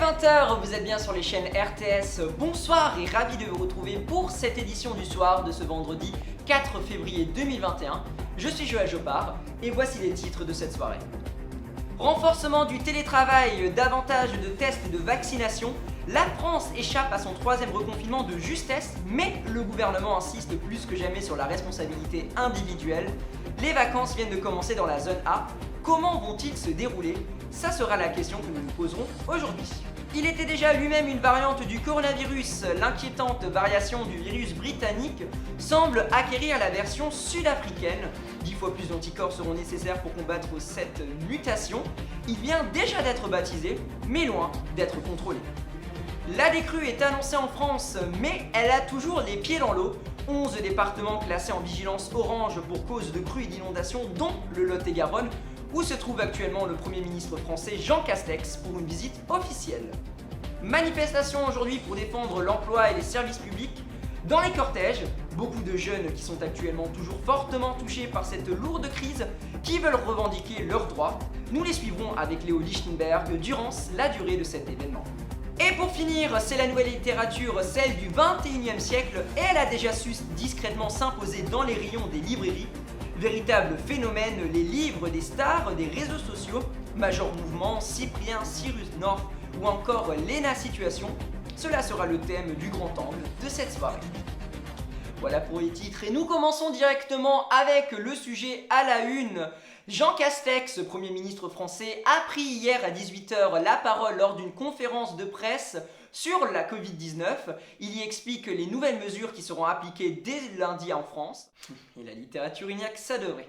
20 h, vous êtes bien sur les chaînes RTS. Bonsoir et ravi de vous retrouver pour cette édition du soir de ce vendredi 4 février 2021. Je suis Joël Jopard et voici les titres de cette soirée. Renforcement du télétravail, davantage de tests et de vaccination. La France échappe à son troisième reconfinement de justesse, mais le gouvernement insiste plus que jamais sur la responsabilité individuelle. Les vacances viennent de commencer dans la zone A. Comment vont-ils se dérouler? Ça sera la question que nous nous poserons aujourd'hui. Il était déjà lui-même une variante du coronavirus. L'inquiétante variation du virus britannique semble acquérir la version sud-africaine. 10 fois plus d'anticorps seront nécessaires pour combattre cette mutation. Il vient déjà d'être baptisé, mais loin d'être contrôlé. La décrue est annoncée en France, mais elle a toujours les pieds dans l'eau. 11 départements classés en vigilance orange pour cause de crues et d'inondations, dont le Lot-et-Garonne, où se trouve actuellement le Premier ministre français Jean Castex pour une visite officielle. Manifestation aujourd'hui pour défendre l'emploi et les services publics. Dans les cortèges, beaucoup de jeunes qui sont actuellement toujours fortement touchés par cette lourde crise, qui veulent revendiquer leurs droits. Nous les suivrons avec Léo Lichtenberg durant la durée de cet événement. Et pour finir, c'est la nouvelle littérature, celle du 21e siècle, et elle a déjà su discrètement s'imposer dans les rayons des librairies. Véritable phénomène, les livres des stars des réseaux sociaux, Major Mouvement, Cyprien, Cyrus North ou encore Lena Situation, cela sera le thème du grand angle de cette soirée. Voilà pour les titres et nous commençons directement avec le sujet à la une. Jean Castex, Premier ministre français, a pris hier à 18 h la parole lors d'une conférence de presse sur la Covid-19. Il y explique les nouvelles mesures qui seront appliquées dès lundi en France. Et la littérature, il n'y a que ça de vrai.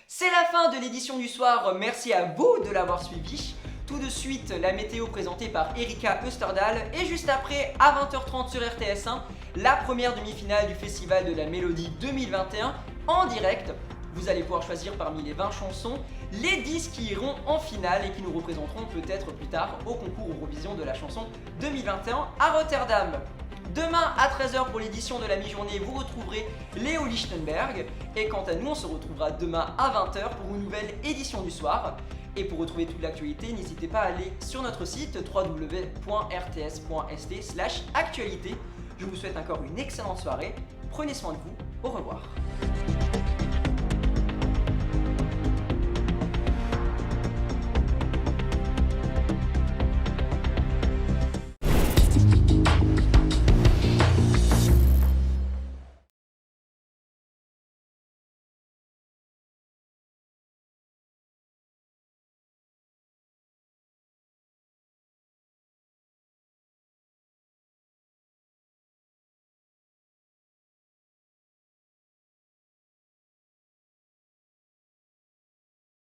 C'est la fin de l'édition du soir, merci à vous de l'avoir suivi. Tout de suite, la météo présentée par Erika Österdahl et juste après, à 20 h 30 sur RTS1, la première demi-finale du Festival de la Mélodie 2021 en direct. Vous allez pouvoir choisir parmi les 20 chansons les 10 qui iront en finale et qui nous représenteront peut-être plus tard au concours Eurovision de la chanson 2021 à Rotterdam. Demain à 13 h pour l'édition de la mi-journée, vous retrouverez Léo Lichtenberg. Et quant à nous, on se retrouvera demain à 20 h pour une nouvelle édition du soir. Et pour retrouver toute l'actualité, n'hésitez pas à aller sur notre site www.rts.st/actualité. Je vous souhaite encore une excellente soirée. Prenez soin de vous. Au revoir.